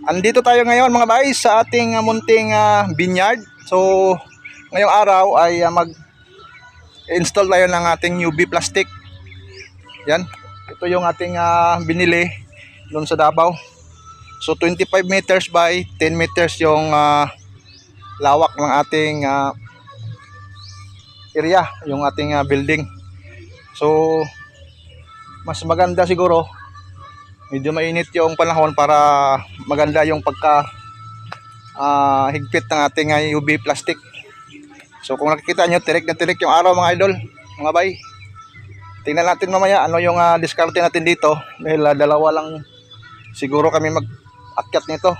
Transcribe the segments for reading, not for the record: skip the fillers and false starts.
Andito tayo ngayon mga bay sa ating munting vineyard. So ngayong araw ay mag-install tayo ng ating UV plastic. Yan. Ito yung ating binili doon sa Davao. So 25 meters by 10 meters yung lawak ng ating area, yung ating building. So mas maganda siguro medyo mainit yung panahon para maganda yung pagka higpit ng ating UV plastic. So kung nakikita nyo, tirik na tirik yung araw mga idol, mga bay. Tingnan natin mamaya ano yung diskarte natin dito dahil dalawa lang siguro kami mag-akyat nito.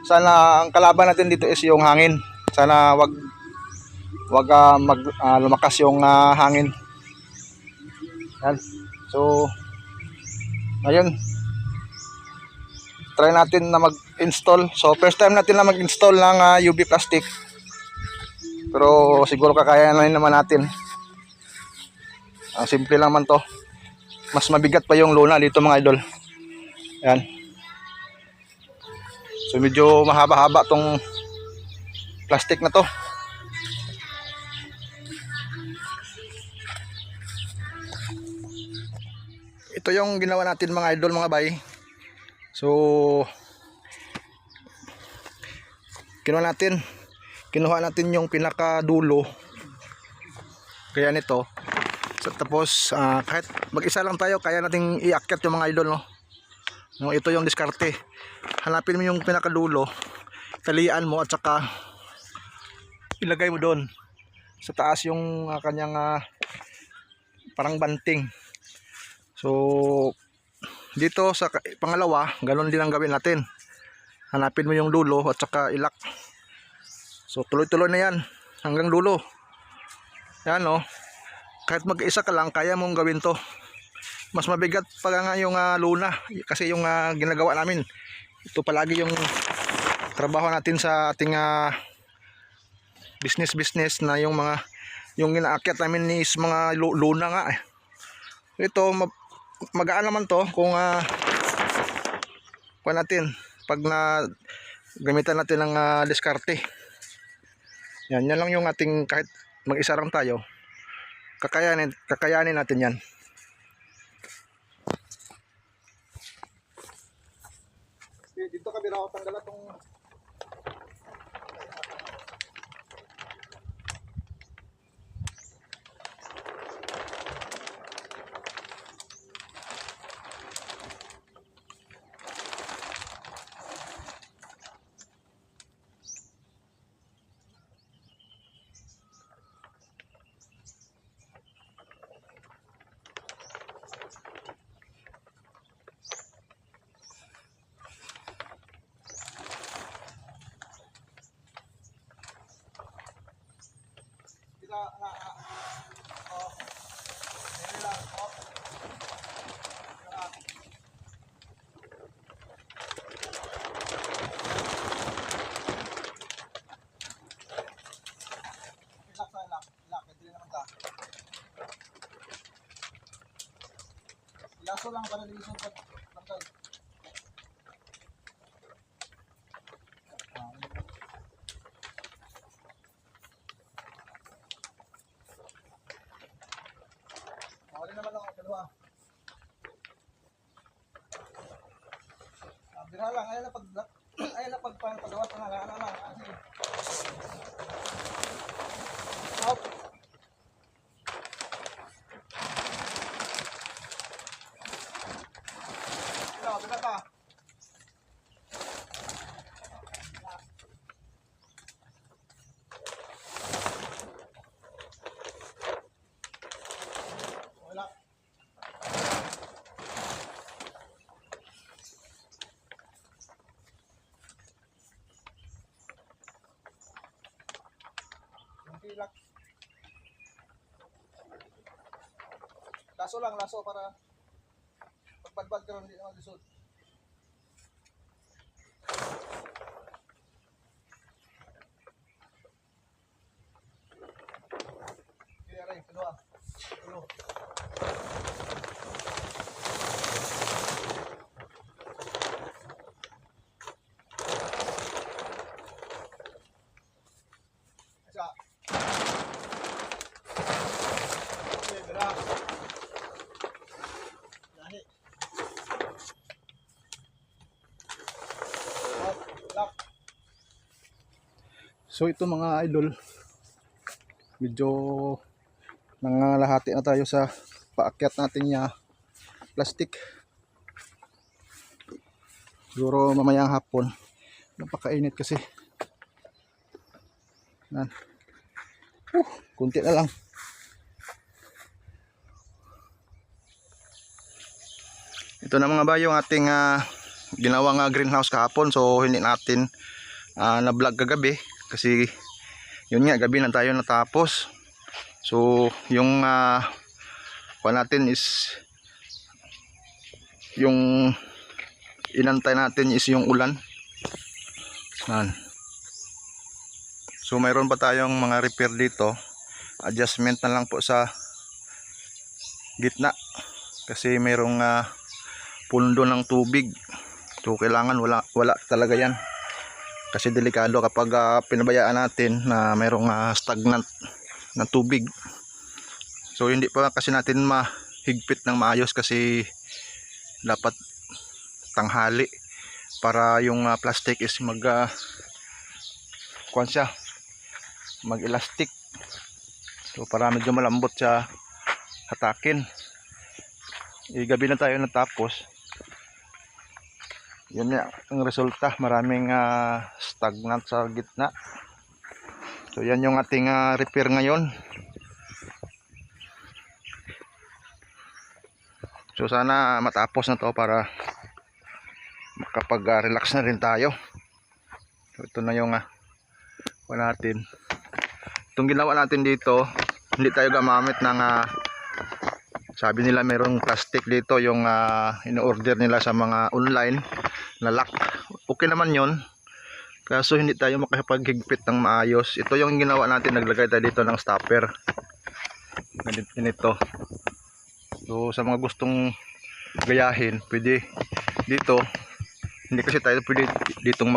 Sana ang kalaban natin dito is yung hangin. Sana wag lumakas yung hangin. Yan. So ayun, try natin na mag-install. So first time natin na mag-install ng UV plastic, pero siguro kakayanin naman natin. Simple lang man to. Mas mabigat pa yung luna dito mga idol. Yan. So medyo mahaba-haba tong plastic na to. Ito yung ginawa natin mga idol, mga bay. So kinuha natin yung pinakadulo kaya nito. So, tapos kahit mag-isa lang tayo kaya nating iakyat yung mga idol, no? No, ito yung diskarte. Hanapin mo yung pinakadulo, talian mo at saka ilagay mo doon sa taas yung kanyang parang banting. So dito sa pangalawa, ganoon din ang gawin natin. Hanapin mo yung dulo at saka ilak. So tuloy-tuloy na yan hanggang dulo. Yan, no? Kahit mag-isa ka lang kaya mong gawin to. Mas mabigat pa nga yung luna kasi yung ginagawa namin, ito palagi yung trabaho natin sa ating business na yung inaakyat namin is mga luna nga eh. Ito magaan naman to kung natin pag gamitan natin ng diskarte. Yan lang yung ating, kahit mag-isa lang tayo, kakayanin natin yan. Dito ka biraw tanggal atong laso lang para dito sa pantay. Wala naman ako dalawa. Bira lang ay na pagpagawa sa nga. Hop. Berapa? Wala. Pilak. Laso para pagbalbal ka rin ang lisod. Kedua. So ito mga idol, medyo nangalahati na tayo sa paakyat natin niya plastic. Siguro mamayang hapon, napakainit kasi. Yan. Kunti na lang. Ito na mga bayo yung ating ginawang greenhouse kahapon. So hindi natin na-vlog kagabi kasi yun nga, gabi na tayo natapos. So yung kuha natin is yung inantay natin is yung ulan. Yan. So mayroon pa tayong mga repair dito, adjustment na lang po sa gitna kasi mayroong pundo ng tubig. So kailangan wala talaga yan kasi delikado kapag pinabayaan natin na mayroong stagnant na tubig. So hindi pa kasi natin mahigpit ng maayos kasi dapat tanghali para yung plastic is kuwan siya, mag-elastic. So para medyo malambot siya hatakin. Gabi na tayo natapos. Yun nga ang resulta, maraming stagnant sa gitna. So yan yung ating repair ngayon. So sana matapos na to para makapag-relax na rin tayo. So ito na yung natin. Itong ginawa natin dito, hindi tayo gamamit ng sabi nila mayroong plastic dito yung in-order nila sa mga online na lock. Okay naman yon, kaso hindi tayo makapaghigpit ng maayos. Ito yung ginawa natin, naglagay tayo dito ng stopper ganito. So sa mga gustong gayahin, pwede dito. Hindi kasi tayo pwede ditong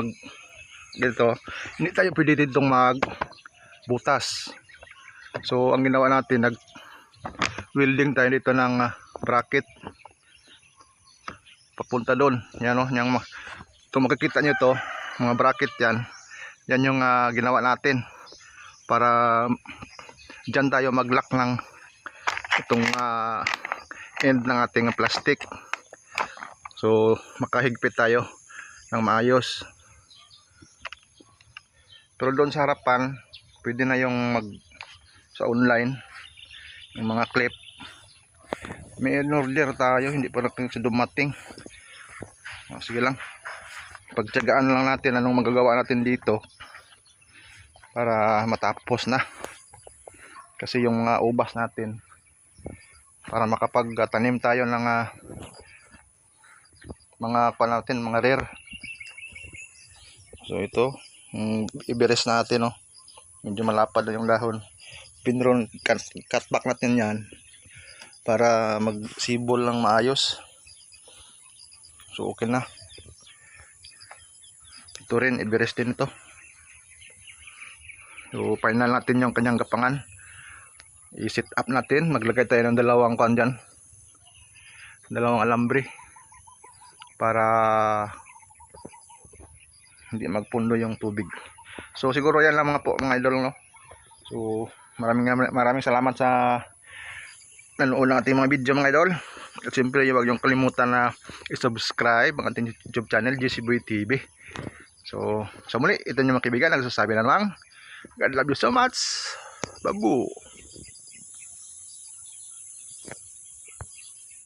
hindi tayo pwede ditong butas. So ang ginawa natin, welding tayo dito ng bracket papunta doon. Yan o, ito makikita nyo to, mga bracket yan. Yan yung ginawa natin para dyan tayo mag-lock ng itong end ng ating plastic. So makahigpit tayo ng maayos. Pero doon sa harapan pwede na yung sa online yung mga clip. May order tayo, hindi pa natin sa dumating. Sige lang, pagtiyagaan lang natin anong magagawa natin dito para matapos na. Kasi yung mga ubas natin para makapagtanim tayo ng mga rare. So ito i-beres natin, medyo malapad na yung dahon. Pinron cut back natin yan para magsibol lang maayos. So okay na. Ito rin i-beres din ito. So final natin yung kanyang gapangan. I-set up natin, maglagay tayo ng dalawang kuan dyan, dalawang alambre para hindi magpundo yung tubig. So siguro yan lang mga idol, no? So maraming salamat sa nanonood ng ating mga video mga idol. At siyempre huwag yung kalimutan na i-subscribe ang ating YouTube channel, JC Boy TV. So sa muli, ito yung mga kaibigan, nagsasabi na naman, God love you so much. Babu.